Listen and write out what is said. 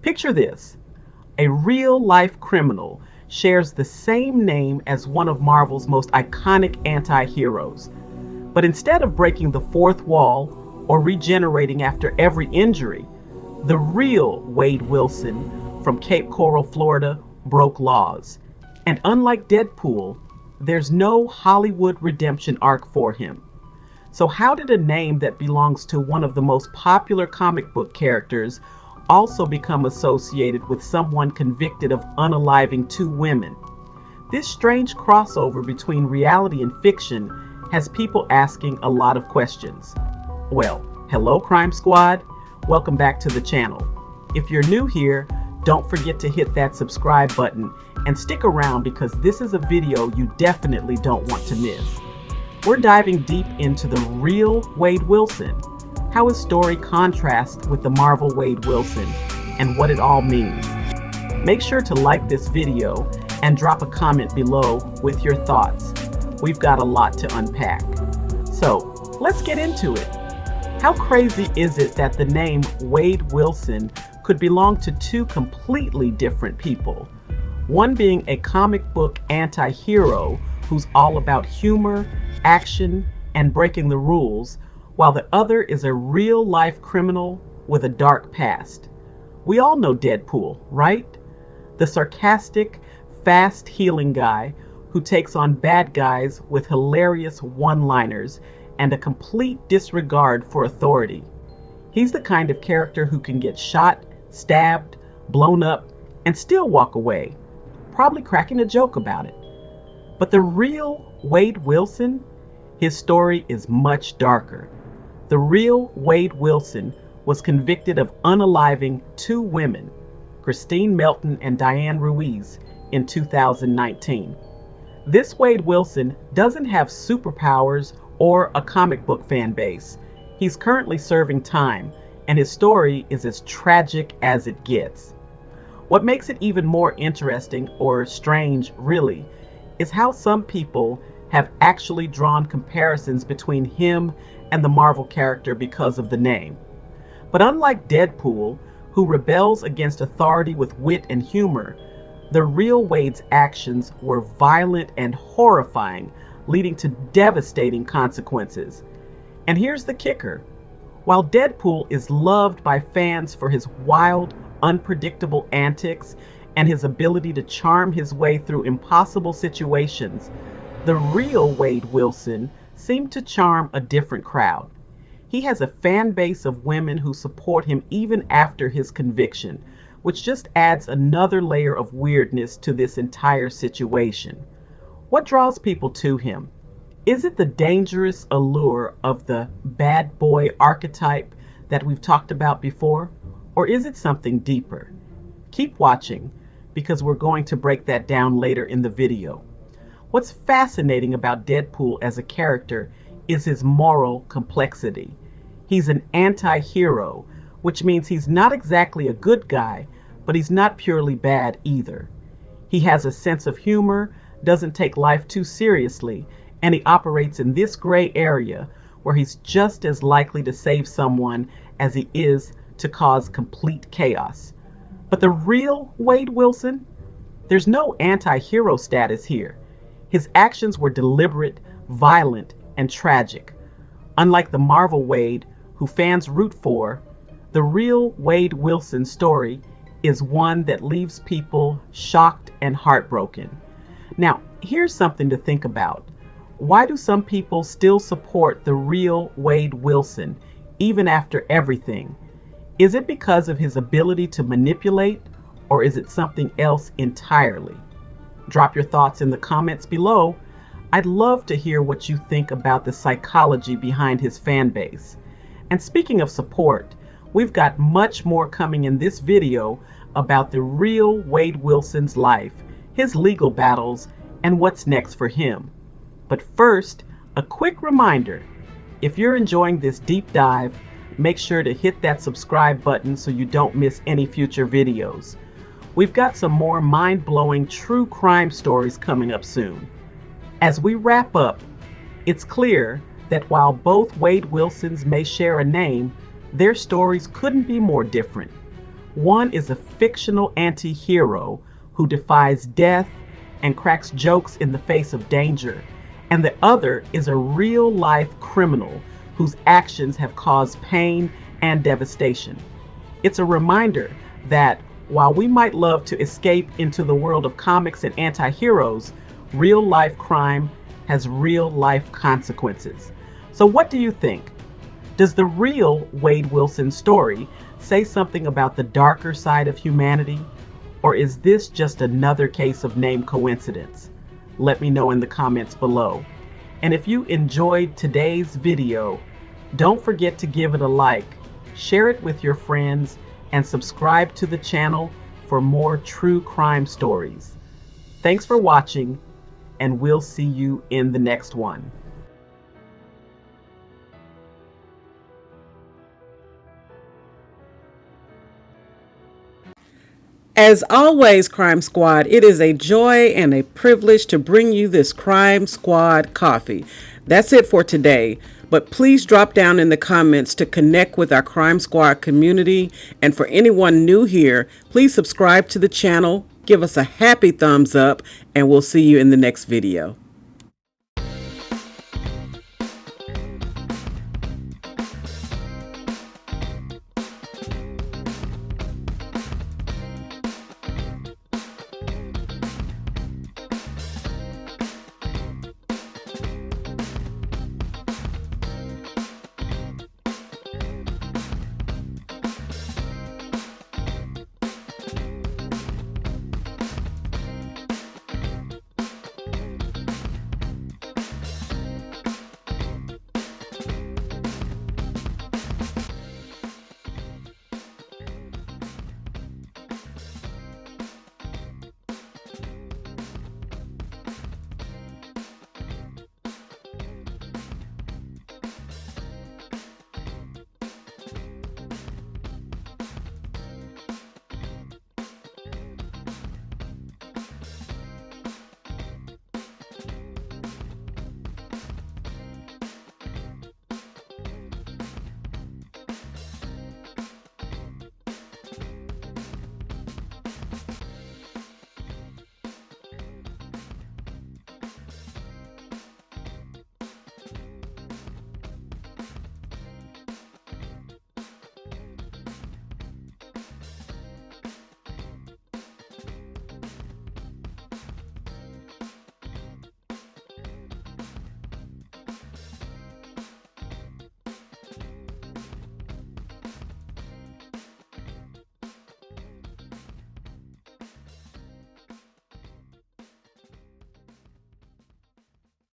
Picture this. A real-life criminal shares the same name as one of Marvel's most iconic anti-heroes. But instead of breaking the fourth wall or regenerating after every injury, the real Wade Wilson from Cape Coral, Florida, broke laws. And unlike Deadpool, there's no Hollywood redemption arc for him. So how did a name that belongs to one of the most popular comic book characters also become associated with someone convicted of unaliving two women? This strange crossover between reality and fiction has people asking a lot of questions. Well, hello Crime Squad, welcome back to the channel. If you're new here, don't forget to hit that subscribe button and stick around because this is a video you definitely don't want to miss. We're diving deep into the real Wade Wilson, how his story contrasts with the Marvel Wade Wilson, and what it all means. Make sure to like this video and drop a comment below with your thoughts. We've got a lot to unpack. So let's get into it. How crazy is it that the name Wade Wilson could belong to two completely different people? One being a comic book anti-hero who's all about humor, action, and breaking the rules, while the other is a real-life criminal with a dark past. We all know Deadpool, right? The sarcastic, fast-healing guy who takes on bad guys with hilarious one-liners and a complete disregard for authority. He's the kind of character who can get shot, stabbed, blown up, and still walk away, probably cracking a joke about it. But the real Wade Wilson, his story is much darker. The real Wade Wilson was convicted of unaliving two women, Christine Melton and Diane Ruiz, in 2019. This Wade Wilson doesn't have superpowers or a comic book fan base. He's currently serving time, and his story is as tragic as it gets. What makes it even more interesting, or strange really, is how some people have actually drawn comparisons between him and the Marvel character because of the name. But unlike Deadpool, who rebels against authority with wit and humor, the real Wade's actions were violent and horrifying, leading to devastating consequences. And here's the kicker. While Deadpool is loved by fans for his wild, unpredictable antics and his ability to charm his way through impossible situations, the real Wade Wilson seemed to charm a different crowd. He has a fan base of women who support him even after his conviction, which just adds another layer of weirdness to this entire situation. What draws people to him? Is it the dangerous allure of the bad boy archetype that we've talked about before? Or is it something deeper? Keep watching because we're going to break that down later in the video. What's fascinating about Deadpool as a character is his moral complexity. He's an anti-hero, which means he's not exactly a good guy, but he's not purely bad either. He has a sense of humor, doesn't take life too seriously, and he operates in this gray area where he's just as likely to save someone as he is to cause complete chaos. But the real Wade Wilson? There's no anti-hero status here. His actions were deliberate, violent, and tragic. Unlike the Marvel Wade, who fans root for, the real Wade Wilson story is one that leaves people shocked and heartbroken. Now, here's something to think about. Why do some people still support the real Wade Wilson, even after everything? Is it because of his ability to manipulate, or is it something else entirely? Drop your thoughts in the comments below. I'd love to hear what you think about the psychology behind his fan base. And speaking of support, we've got much more coming in this video about the real Wade Wilson's life, his legal battles, and what's next for him. But first, a quick reminder, if you're enjoying this deep dive, make sure to hit that subscribe button so you don't miss any future videos. We've got some more mind-blowing true crime stories coming up soon. As we wrap up, it's clear that while both Wade Wilsons may share a name, their stories couldn't be more different. One is a fictional anti hero who defies death and cracks jokes in the face of danger, and the other is a real life criminal whose actions have caused pain and devastation. It's a reminder that while we might love to escape into the world of comics and anti heroes, real life crime has real life consequences. So, what do you think? Does the real Wade Wilson story say something about the darker side of humanity? Or is this just another case of name coincidence? Let me know in the comments below. And if you enjoyed today's video, don't forget to give it a like, share it with your friends, and subscribe to the channel for more true crime stories. Thanks for watching, and we'll see you in the next one. As always, Crime Squad, it is a joy and a privilege to bring you this Crime Squad coffee. That's it for today, but please drop down in the comments to connect with our Crime Squad community. And for anyone new here, please subscribe to the channel, give us a happy thumbs up, and we'll see you in the next video.